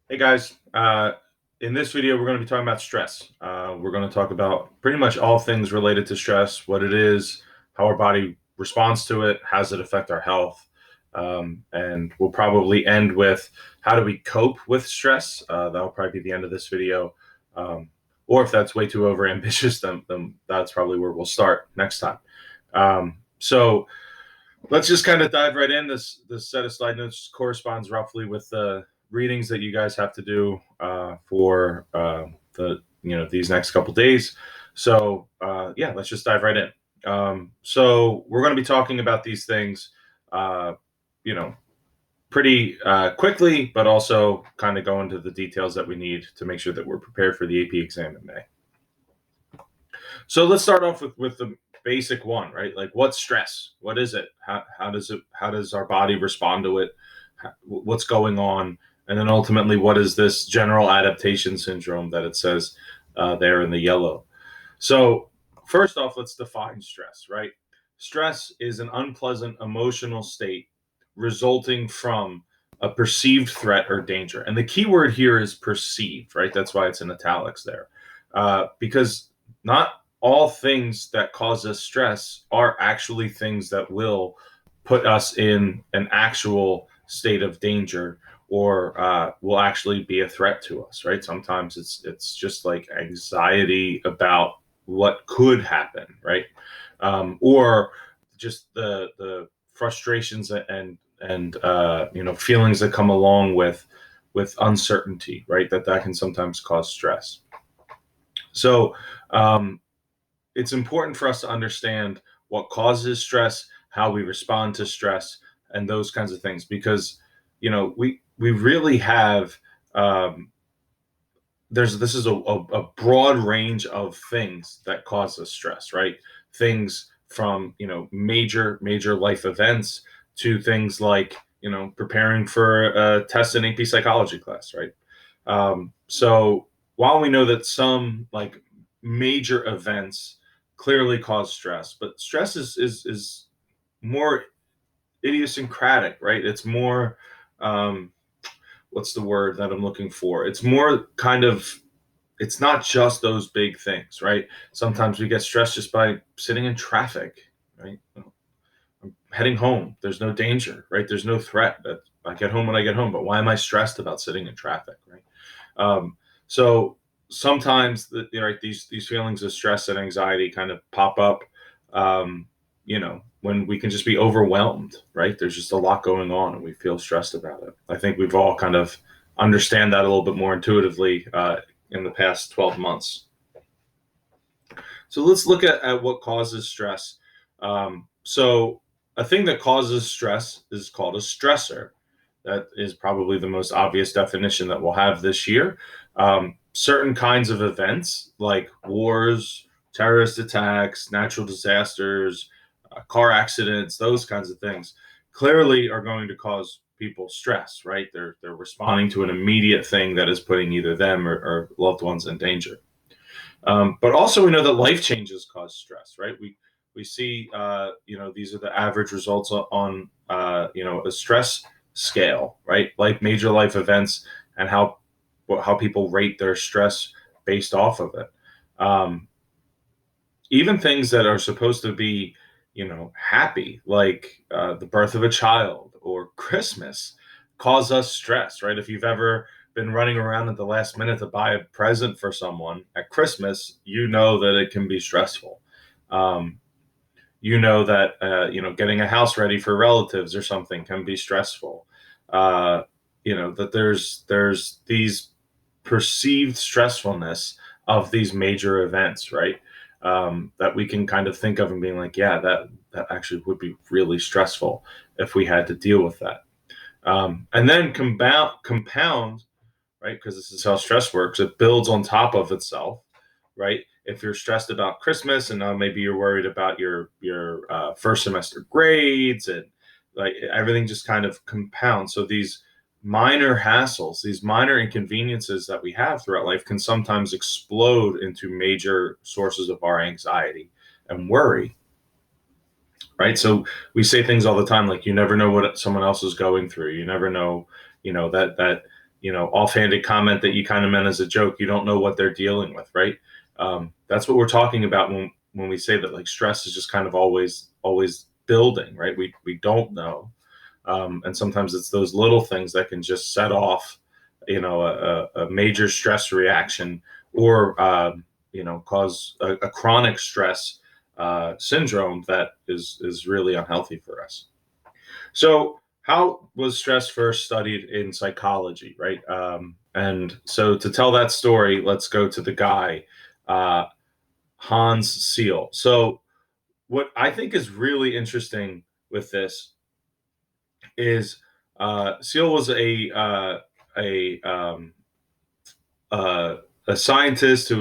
Hey guys, in this video, we're going to be talking about stress. We're going to talk about pretty much all things related to stress, what it is, how our body responds to it, how does it affect our health, and we'll probably end with how do we cope with stress. That'll probably be the end of this video. Um, or if that's way too over ambitious, then that's probably where we'll start next time. So let's just kind of dive right in. This set of slide notes corresponds roughly with the readings that you guys have to do for these next couple days. So yeah, let's just dive right in. So we're going to be talking about these things, uh, you know, pretty quickly, but also kind of go into the details that we need to make sure that we're prepared for the AP exam in May. So let's start off with the basic one, right? Like, what's stress? What is it? How does our body respond to it? What's going on? And then ultimately, what is this general adaptation syndrome that it says there in the yellow? So first off, let's define stress, right? Stress is an unpleasant emotional state resulting from a perceived threat or danger. And the key word here is perceived, right? That's why it's in italics there. Because not all things that cause us stress are actually things that will put us in an actual state of danger or will actually be a threat to us, right? Sometimes it's just like anxiety about what could happen, right? Or just the frustrations and feelings that come along with uncertainty, right? That can sometimes cause stress. So um, it's important for us to understand what causes stress, how we respond to stress, and those kinds of things, because we really have this is a broad range of things that cause us stress, right? Things from major life events to things like preparing for a test in AP psychology class, right? So while we know that some like major events clearly cause stress, but stress is more idiosyncratic, right? It's more what's the word that I'm looking for? It's more kind of, it's not just those big things, right? Sometimes we get stressed just by sitting in traffic, right? I'm heading home. There's no danger, right? There's no threat that I get home when I get home. But why am I stressed about sitting in traffic, right? So sometimes, right, these feelings of stress and anxiety kind of pop up, when we can just be overwhelmed, right? There's just a lot going on, and we feel stressed about it. I think we've all kind of understand that a little bit more intuitively in the past 12 months. So let's look at what causes stress. So a thing that causes stress is called a stressor. That is probably the most obvious definition that we'll have this year. Certain kinds of events like wars, terrorist attacks, natural disasters, car accidents, those kinds of things clearly are going to cause people stress, right? They're responding to an immediate thing that is putting either them or loved ones in danger. But also, we know that life changes cause stress, right? We see, these are the average results on, a stress scale, right? Like major life events and how people rate their stress based off of it. Um, Even things that are supposed to be, happy, like the birth of a child or Christmas, cause us stress, right? If you've ever been running around at the last minute to buy a present for someone at Christmas, you know that it can be stressful. Um, you know that getting a house ready for relatives or something can be stressful. That there's these perceived stressfulness of these major events, right? That we can kind of think of and being like, yeah, that actually would be really stressful if we had to deal with that. And then compound, right? Because this is how stress works. It builds on top of itself, right? If you're stressed about Christmas and now maybe you're worried about your first semester grades and like everything just kind of compounds. So these minor hassles, these minor inconveniences that we have throughout life can sometimes explode into major sources of our anxiety and worry, right? So we say things all the time like you never know what someone else is going through. You never know, that offhanded comment that you kind of meant as a joke. You don't know what they're dealing with, right? That's what we're talking about when we say that, like, stress is just kind of always building, right? We don't know, and sometimes it's those little things that can just set off, a major stress reaction, or cause a chronic stress syndrome that is really unhealthy for us. So, how was stress first studied in psychology, right? And so, to tell that story, let's go to the guy, uh, Hans Seal. So, what I think is really interesting with this is, Seal was a uh, a scientist who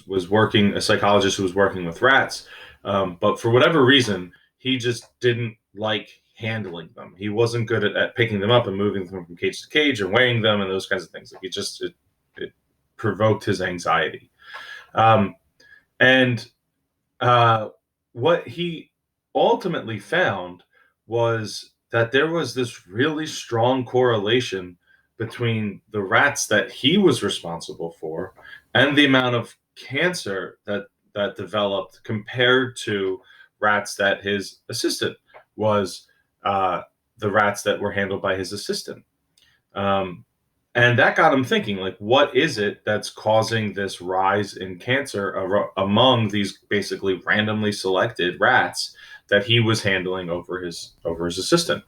was working, a psychologist who was working with rats, but for whatever reason, he just didn't like handling them. He wasn't good at picking them up and moving them from cage to cage and weighing them and those kinds of things. Like, it provoked his anxiety, um, and what he ultimately found was that there was this really strong correlation between the rats that he was responsible for and the amount of cancer that developed compared to rats that his assistant was, uh, the rats that were handled by his assistant. Um, and that got him thinking, like, what is it that's causing this rise in cancer among these basically randomly selected rats that he was handling over his assistant?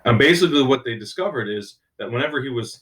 And basically, what they discovered is that whenever he was,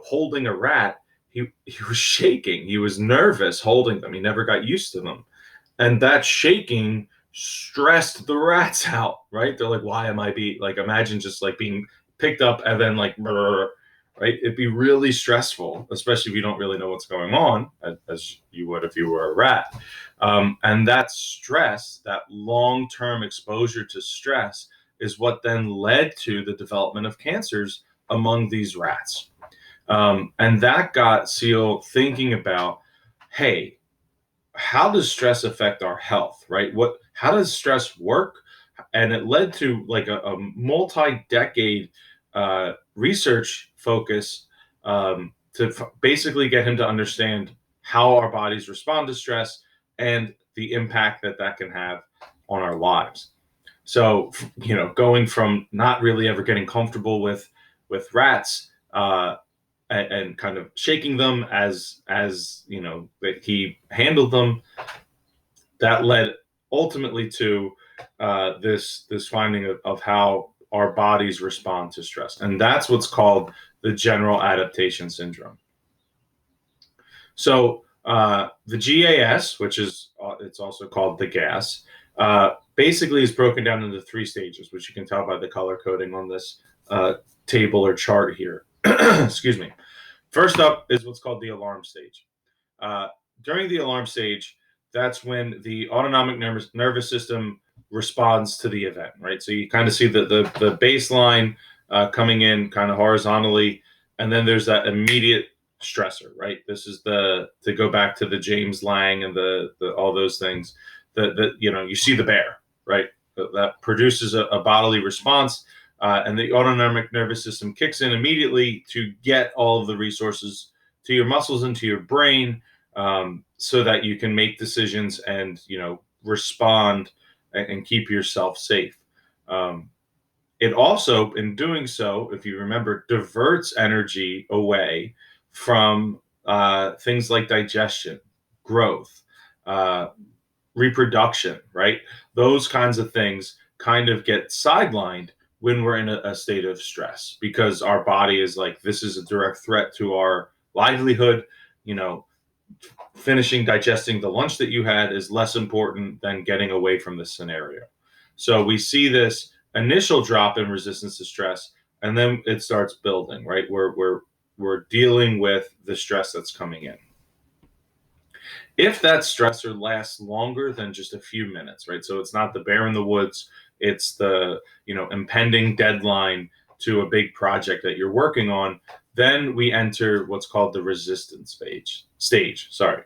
holding a rat, he was shaking. He was nervous holding them. He never got used to them, and that shaking stressed the rats out. Right? They're like, "Why am I being like?" Imagine just like being picked up and then like, brr, right? It'd be really stressful, especially if you don't really know what's going on, as you would if you were a rat. And that stress, that long-term exposure to stress, is what then led to the development of cancers among these rats. And that got Seal thinking about, hey, how does stress affect our health, right? How does stress work? And it led to like a multi-decade research focus, to basically get him to understand how our bodies respond to stress and the impact that can have on our lives. So, going from not really ever getting comfortable with rats, and kind of shaking them as that he handled them, that led ultimately to this finding of how our bodies respond to stress, and that's what's called the general adaptation syndrome. So, the GAS, which is it's also called the gas, basically is broken down into three stages, which you can tell by the color coding on this table or chart here. Excuse me. First up is what's called the alarm stage. Uh, During the alarm stage, that's when the autonomic nervous system responds to the event, right? So you kind of see the baseline coming in kind of horizontally, and then there's that immediate stressor, right? This is to go back to the James Lang and the all those things. You see the bear, right? That produces a bodily response, and the autonomic nervous system kicks in immediately to get all of the resources to your muscles and to your brain, so that you can make decisions and respond and keep yourself safe. It also, in doing so, if you remember, diverts energy away from things like digestion, growth, uh, reproduction, right? Those kinds of things kind of get sidelined when we're in a state of stress, because our body is like, this is a direct threat to our livelihood. You know, finishing digesting the lunch that you had is less important than getting away from this scenario. So we see this initial drop in resistance to stress, and then it starts building, right? We're dealing with the stress that's coming in. If that stressor lasts longer than just a few minutes, right? So it's not the bear in the woods, it's the impending deadline to a big project that you're working on, then we enter what's called the resistance stage. Sorry.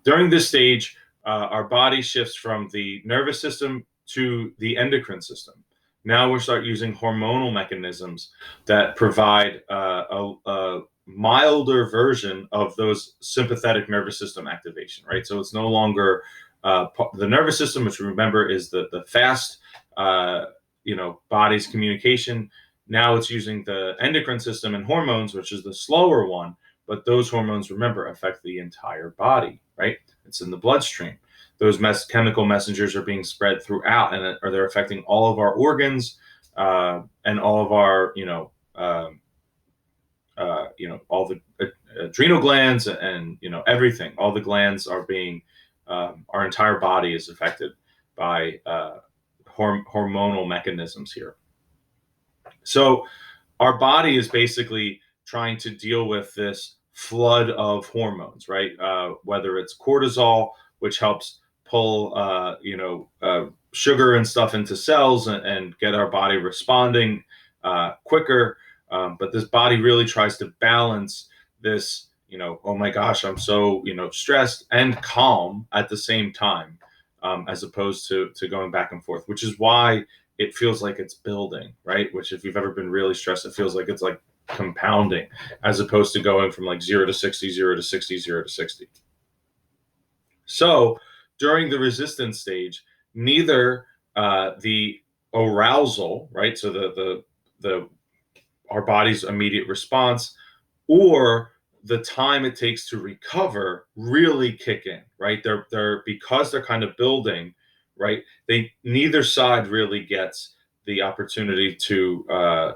During this stage, our body shifts from the nervous system to the endocrine system. Now we'll start using hormonal mechanisms that provide a milder version of those sympathetic nervous system activation, right? So it's no longer the nervous system, which remember is the fast, uh, body's communication. Now it's using the endocrine system and hormones, which is the slower one. But those hormones, remember, affect the entire body, right? It's in the bloodstream. Those chemical messengers are being spread throughout, and or they're affecting all of our organs and all of our, all the adrenal glands and everything. All the glands are being, our entire body is affected by hormonal mechanisms here. So our body is basically trying to deal with this flood of hormones, right? Whether it's cortisol, which helps pull, sugar and stuff into cells and get our body responding quicker. But this body really tries to balance this, oh my gosh, I'm so, stressed and calm at the same time, as opposed to going back and forth, which is why it feels like it's building, right? Which, if you've ever been really stressed, it feels like it's like compounding, as opposed to going from like 0 to 60, 0 to 60, 0 to 60. So during the resistance stage, neither the arousal, right? So the our body's immediate response, or the time it takes to recover really kick in, right? They're because they're kind of building, right? They neither side really gets the opportunity to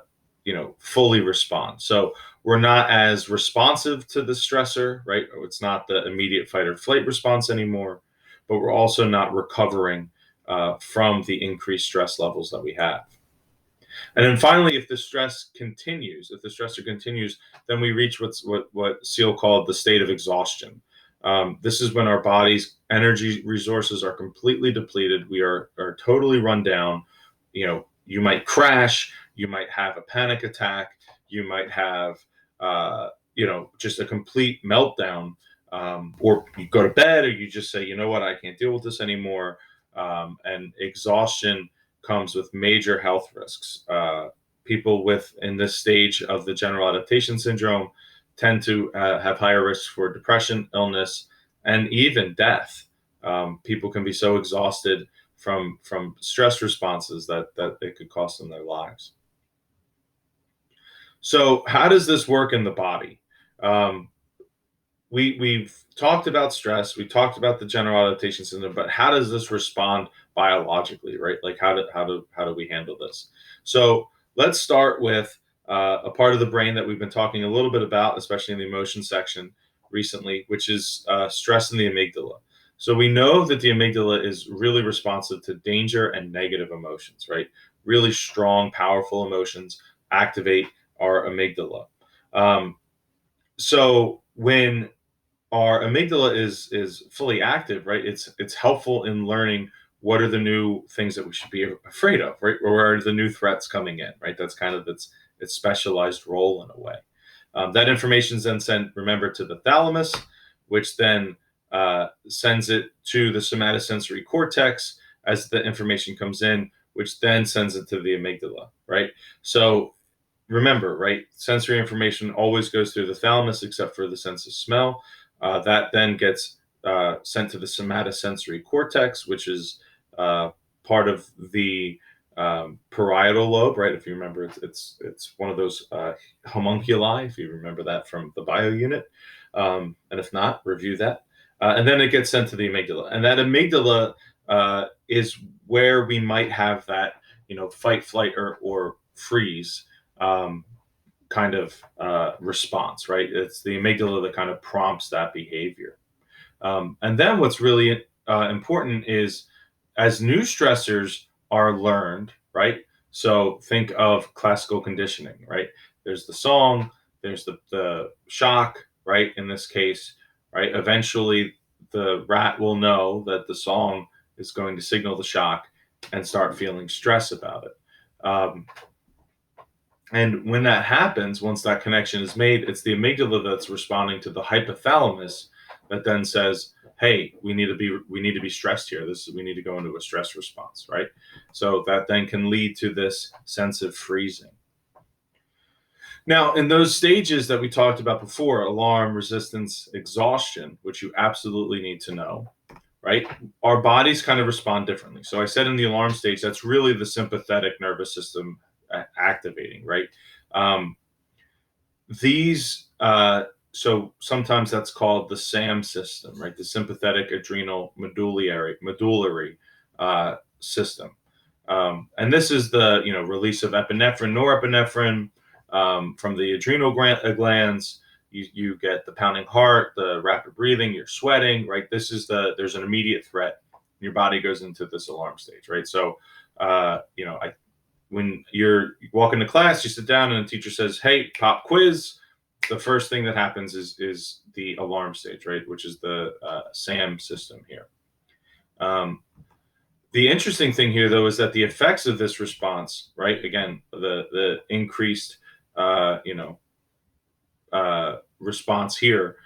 fully respond. So we're not as responsive to the stressor, right? It's not the immediate fight or flight response anymore, but we're also not recovering from the increased stress levels that we have. And then finally, if the stressor continues, then we reach what Seal called the state of exhaustion. This is when our body's energy resources are completely depleted. We are totally run down. You might crash. You might have a panic attack. You might have, just a complete meltdown. Or you go to bed, or you just say, you know what, I can't deal with this anymore. And exhaustion comes with major health risks. People in this stage of the general adaptation syndrome tend to have higher risks for depression, illness, and even death. People can be so exhausted from stress responses that it could cost them their lives. So, how does this work in the body? Um, we've talked about stress, we talked about the general adaptation syndrome, but how does this respond biologically, right? Like how do we handle this? So let's start with a part of the brain that we've been talking a little bit about, especially in the emotion section recently, which is stress in the amygdala. So we know that the amygdala is really responsive to danger and negative emotions, right? Really strong, powerful emotions activate our amygdala. So when our amygdala is fully active, right? It's helpful in learning what are the new things that we should be afraid of, right? Or where are the new threats coming in, right? That's kind of its specialized role in a way. That information is then sent, remember, to the thalamus, which then sends it to the somatosensory cortex as the information comes in, which then sends it to the amygdala, right? So remember, right? Sensory information always goes through the thalamus except for the sense of smell. That then gets sent to the somatosensory cortex, which is part of the parietal lobe, right? If you remember, it's one of those homunculi, if you remember that from the bio unit. And if not, review that. And then it gets sent to the amygdala. And that amygdala is where we might have that, fight, flight, or freeze kind of response, right? It's the amygdala that kind of prompts that behavior. And then what's really important is as new stressors are learned, right? So think of classical conditioning, right? There's the song, there's the shock, right? In this case, right? Eventually, the rat will know that the song is going to signal the shock and start feeling stress about it. And when that happens, once that connection is made, it's the amygdala that's responding to the hypothalamus that then says, hey, we need to be stressed here. We need to go into a stress response, right? So that then can lead to this sense of freezing. Now, in those stages that we talked about before, alarm, resistance, exhaustion, which you absolutely need to know, right? Our bodies kind of respond differently. So I said in the alarm stage, that's really the sympathetic nervous system activating, right? Um, these so sometimes that's called the SAM system, right? The sympathetic adrenal medullary system, and this is the release of epinephrine, norepinephrine from the adrenal glands. You get the pounding heart, the rapid breathing, you're sweating, right? There's an immediate threat. Your body goes into this alarm stage, right? So when you're walking to class, you sit down and the teacher says, "Hey, pop quiz." The first thing that happens is the alarm stage, right? Which is the SAM system here. The interesting thing here, though, is that the effects of this response, right? Again, the increased, response here,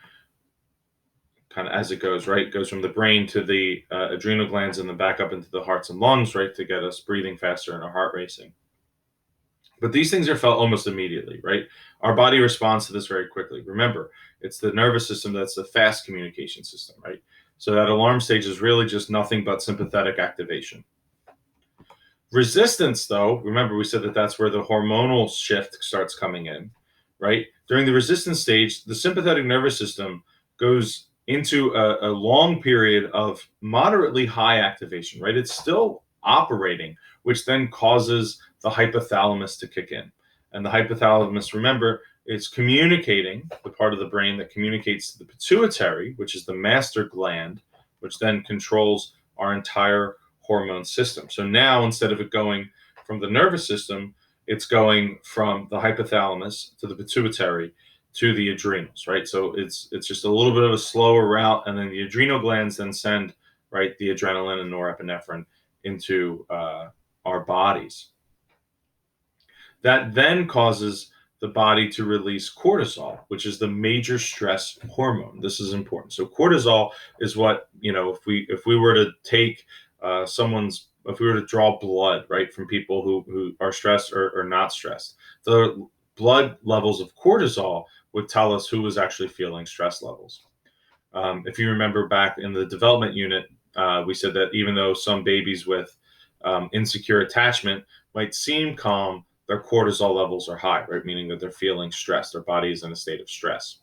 kind of as it goes, right? It goes from the brain to the adrenal glands and then back up into the hearts and lungs, right? To get us breathing faster and our heart racing. But these things are felt almost immediately, right? Our body responds to this very quickly. Remember, it's the nervous system that's the fast communication system, right? So that alarm stage is really just nothing but sympathetic activation. Resistance, though, remember we said that that's where the hormonal shift starts coming in, right? During the resistance stage, the sympathetic nervous system goes into a long period of moderately high activation, right? It's still operating, which then causes the hypothalamus to kick in. And the hypothalamus, remember, is communicating, the part of the brain that communicates to the pituitary, which is the master gland, which then controls our entire hormone system. So now instead of it going from the nervous system, it's going from the hypothalamus to the pituitary to the adrenals, right? So it's just a little bit of a slower route, and then the adrenal glands then send right the adrenaline and norepinephrine into our bodies. That then causes the body to release cortisol, which is the major stress hormone. This is important. So cortisol is what if we were to take if we were to draw blood right from people who are stressed or not stressed, the blood levels of cortisol would tell us who was actually feeling stress levels. If you remember back in the development unit, we said that even though some babies with insecure attachment might seem calm, their cortisol levels are high, right? Meaning that they're feeling stressed. Their body is in a state of stress.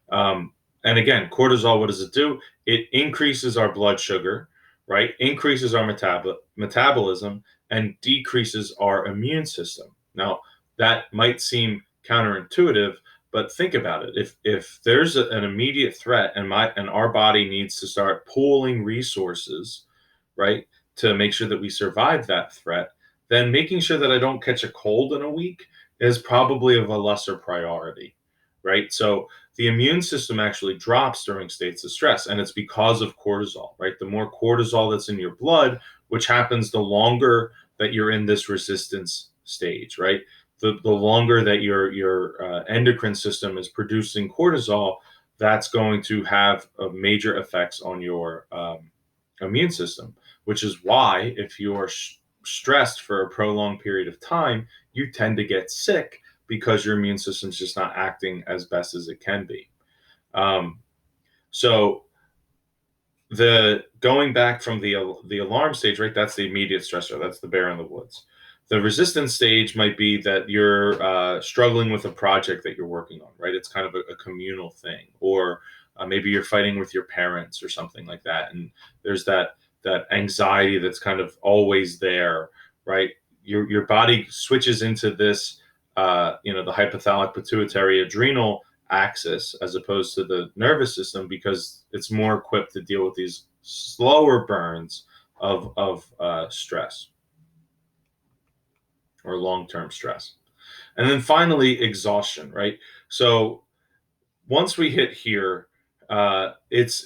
And again, cortisol, what does it do? It increases our blood sugar, right? Increases our metabolism and decreases our immune system. Now, that might seem counterintuitive, but think about it. If there's an immediate threat and our body needs to start pooling resources, right, to make sure that we survive that threat, then making sure that I don't catch a cold in a week is probably of a lesser priority, right? So the immune system actually drops during states of stress, and it's because of cortisol, right? The more cortisol that's in your blood, which happens the longer that you're in this resistance stage, right? The longer that your endocrine system is producing cortisol, that's going to have major effects on your immune system, which is why if you're stressed for a prolonged period of time, you tend to get sick because your immune system's just not acting as best as it can be. So the going back from the alarm stage, right? That's the immediate stressor. That's the bear in the woods. The resistance stage might be that you're struggling with a project that you're working on, right? It's kind of a communal thing, or maybe you're fighting with your parents or something like that, and there's that anxiety that's kind of always there, right? Your body switches into this, the hypothalamic pituitary adrenal axis as opposed to the nervous system because it's more equipped to deal with these slower burns of stress or long-term stress. And then finally, exhaustion, right? So once we hit here, it's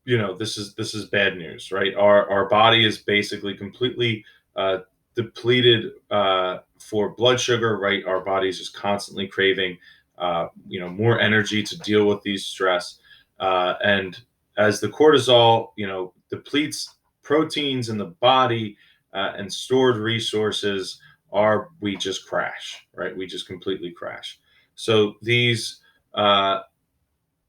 this is bad news, right? Our body is basically completely depleted for blood sugar, right? Our body is just constantly craving more energy to deal with these stress, and as the cortisol, depletes proteins in the body and stored resources, we just crash, right? We just completely crash. So uh,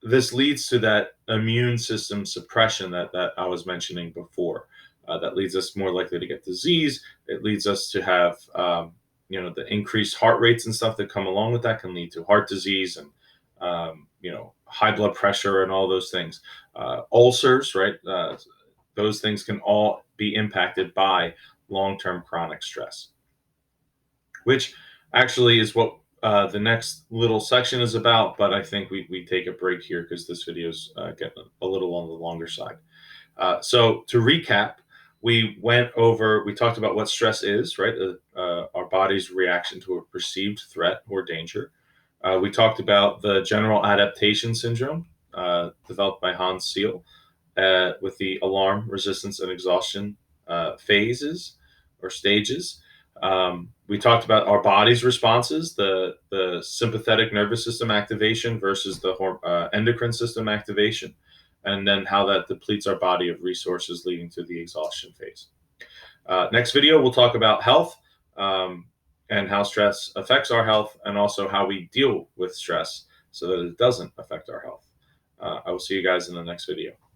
this leads to that immune system suppression that I was mentioning before. That leads us more likely to get disease. It leads us to have, the increased heart rates and stuff that come along with that can lead to heart disease and, high blood pressure and all those things. Ulcers, right? Those things can all be impacted by long-term chronic stress, which actually is what the next little section is about. But I think we take a break here because this video is getting a little on the longer side. So to recap, we talked about what stress is, right? Our body's reaction to a perceived threat or danger. We talked about the general adaptation syndrome developed by Hans Seal with the alarm, resistance, and exhaustion phases or stages. We talked about our body's responses, the sympathetic nervous system activation versus the endocrine system activation, and then how that depletes our body of resources, leading to the exhaustion phase. Next video, we'll talk about health and how stress affects our health, and also how we deal with stress so that it doesn't affect our health. I will see you guys in the next video.